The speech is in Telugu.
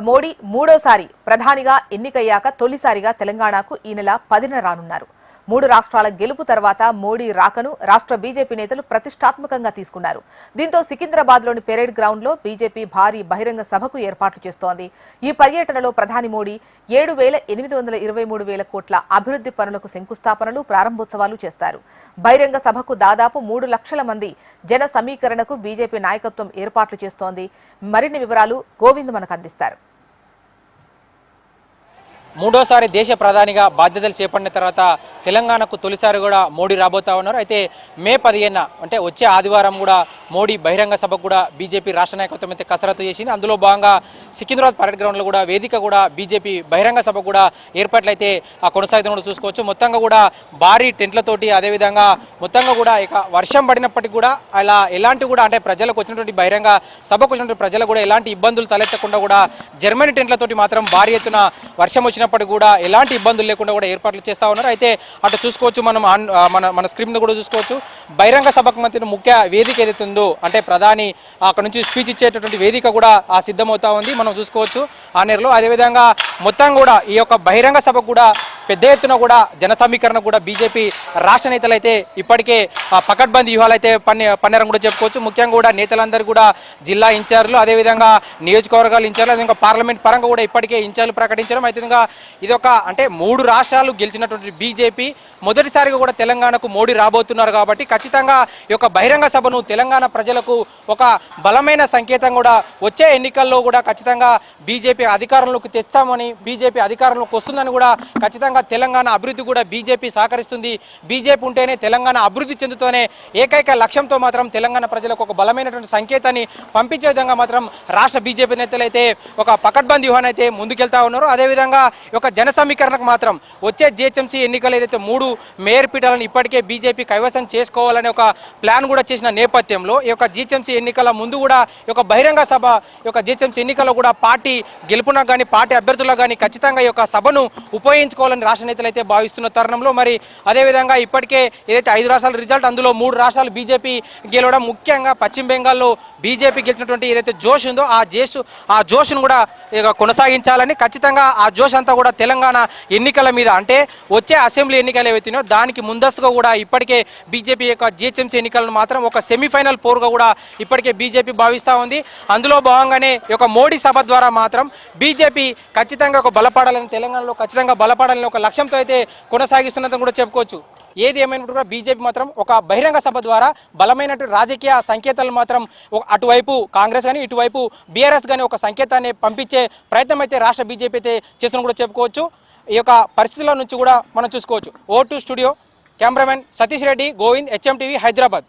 మోడీ మూడోసారి ప్రధానిగా ఎన్నికయ్యాక తొలిసారిగా తెలంగాణకు ఈ నెల 10న రానున్నారు. 3 రాష్ట్రాల గెలుపు తర్వాత మోడీ రాకను రాష్ట్ర బీజేపీ నేతలు ప్రతిష్టాత్మకంగా తీసుకున్నారు. దీంతో సికింద్రాబాద్లోని పెరేడ్ గ్రౌండ్లో బీజేపీ భారీ బహిరంగ సభకు ఏర్పాట్లు చేస్తోంది. ఈ పర్యటనలో ప్రధాని మోడీ 7,823 కోట్ల అభివృద్ధి పనులకు శంకుస్థాపనలు, ప్రారంభోత్సవాలు చేస్తారు. బహిరంగ సభకు దాదాపు 3 లక్షల మంది జన సమీకరణకు బీజేపీ నాయకత్వం ఏర్పాట్లు చేస్తోంది. మరిన్ని వివరాలు గోవింద్ మనకు అందిస్తారు. మూడోసారి దేశ ప్రధానిగా బాధ్యతలు చేపట్టిన తర్వాత తెలంగాణకు తొలిసారి కూడా మోడీ రాబోతా ఉన్నారు. అయితే మే 15న అంటే వచ్చే ఆదివారం కూడా మోడీ బహిరంగ సభకు కూడా బీజేపీ రాష్ట్ర నాయకత్వం అయితే కసరత్తు చేసింది. అందులో భాగంగా సికింద్రాబాద్ పరేడ్ గ్రౌండ్లో కూడా వేదిక కూడా బీజేపీ బహిరంగ సభ కూడా ఏర్పాట్లయితే కొనసాగుతున్న కూడా చూసుకోవచ్చు. మొత్తంగా కూడా భారీ టెంట్లతోటి, అదేవిధంగా మొత్తంగా కూడా ఇక వర్షం పడినప్పటికీ కూడా అలా ఎలాంటి కూడా అంటే ప్రజలకు వచ్చినటువంటి బహిరంగ సభకు వచ్చినటువంటి ప్రజలు కూడా ఎలాంటి ఇబ్బందులు తలెత్తకుండా కూడా జర్మనీ టెంట్లతోటి మాత్రం భారీ ఎత్తున వర్షం వచ్చినప్పటికీ కూడా ఎలాంటి ఇబ్బందులు లేకుండా కూడా ఏర్పాట్లు చేస్తూ ఉన్నారు. అయితే అటు చూసుకోవచ్చు, మనం మన స్క్రీన్ కూడా చూసుకోవచ్చు. బహిరంగ సభకు మధ్య ముఖ్య వేదిక ఏదైతే ఉందో అంటే ప్రధాని అక్కడ నుంచి స్పీచ్ ఇచ్చేటటువంటి వేదిక కూడా సిద్ధమవుతా ఉంది, మనం చూసుకోవచ్చు ఆ నేరులో. అదేవిధంగా మొత్తం కూడా ఈ యొక్క బహిరంగ సభకు కూడా పెద్ద ఎత్తున కూడా జన సమీకరణ కూడా బీజేపీ రాష్ట్ర నేతలు అయితే ఇప్పటికే పకడ్బందీ వ్యూహాలు అయితే పన్నెరం కూడా చెప్పుకోవచ్చు. ముఖ్యంగా కూడా నేతలందరూ కూడా జిల్లా ఇన్ఛార్జీలు, అదేవిధంగా నియోజకవర్గాల ఇన్ఛార్జీలు, అదేవిధంగా పార్లమెంట్ పరంగా కూడా ఇప్పటికే ఇన్ఛార్జీలు ప్రకటించడం. అయితే ఇదొక అంటే 3 రాష్ట్రాలు గెలిచినటువంటి బీజేపీ మొదటిసారిగా కూడా తెలంగాణకు మోడీ రాబోతున్నారు కాబట్టి ఖచ్చితంగా ఈ యొక్క బహిరంగ సభను తెలంగాణ ప్రజలకు ఒక బలమైన సంకేతం కూడా వచ్చే ఎన్నికల్లో కూడా ఖచ్చితంగా బీజేపీ అధికారంలోకి తెస్తామని, బీజేపీ అధికారంలోకి వస్తుందని కూడా ఖచ్చితంగా తెలంగాణ అభివృద్ధి కూడా బీజేపీ సహకరిస్తుంది, బీజేపీ ఉంటేనే తెలంగాణ అభివృద్ధి చెందుతూనే ఏకైక లక్ష్యంతో మాత్రం తెలంగాణ ప్రజలకు ఒక బలమైనటువంటి సంకేతాన్ని పంపించే విధంగా మాత్రం రాష్ట్ర బీజేపీ నేతలు అయితే ఒక పకడ్బందీ వ్యూహాన్ని అయితే ముందుకెళ్తా ఉన్నారు. అదేవిధంగా ఒక జన సమీకరణకు మాత్రం వచ్చే జిహెచ్ఎంసీ ఎన్నికలు ఏదైతే 3 మేయర్ పీఠాలను ఇప్పటికే బీజేపీ కైవసం చేసుకోవాలనే ఒక ప్లాన్ కూడా చేసిన నేపథ్యంలో ఈ యొక్క జిహెచ్ఎంసీ ఎన్నికల ముందు కూడా ఈ యొక్క బహిరంగ సభ ఈ యొక్క జిహెచ్ఎంసీ ఎన్నికల్లో కూడా పార్టీ గెలుపునకు కానీ పార్టీ అభ్యర్థులకు కానీ ఖచ్చితంగా ఈ యొక్క సభను ఉపయోగించుకోవాలని రాష్ట్ర నేతలు అయితే భావిస్తున్న తరుణంలో మరి అదేవిధంగా ఇప్పటికే ఏదైతే 5 రాష్ట్రాల రిజల్ట్ అందులో 3 రాష్ట్రాలు బీజేపీ గెలవడం, ముఖ్యంగా పశ్చిమ బెంగాల్లో బీజేపీ గెలిచినటువంటి ఏదైతే జోష్ ఉందో ఆ జోష్ను కూడా కొనసాగించాలని, ఖచ్చితంగా ఆ జోష్ అంతా కూడా తెలంగాణ ఎన్నికల మీద అంటే వచ్చే అసెంబ్లీ ఎన్నికలు ఏవైతున్నాయో దానికి ముందస్తుగా కూడా ఇప్పటికే బీజేపీ యొక్క జిహెచ్ఎంసీ ఎన్నికలను మాత్రం ఒక సెమీఫైనల్ పోరుగా కూడా ఇప్పటికే బీజేపీ భావిస్తూ ఉంది. అందులో భాగంగానే ఈ యొక్క మోడీ సభ ద్వారా మాత్రం బీజేపీ ఖచ్చితంగా ఒక బలపడాలని, తెలంగాణలో ఖచ్చితంగా బలపడాలని ఒక లక్ష్యంతో అయితే కొనసాగిస్తున్నదని కూడా చెప్పుకోవచ్చు. ఏది ఏమైనప్పుడు కూడా బీజేపీ మాత్రం ఒక బహిరంగ సభ ద్వారా బలమైనటువంటి రాజకీయ సంకేతాలు మాత్రం అటువైపు కాంగ్రెస్ కానీ ఇటువైపు బీఆర్ఎస్ కానీ ఒక సంకేతాన్ని పంపించే ప్రయత్నం అయితే రాష్ట్ర బీజేపీ అయితే చేస్తున్న కూడా చెప్పుకోవచ్చు. ఈ యొక్క పరిస్థితుల నుంచి కూడా మనం చూసుకోవచ్చు. O2 studio cameraman Satish Reddy, Govind, HM TV, Hyderabad.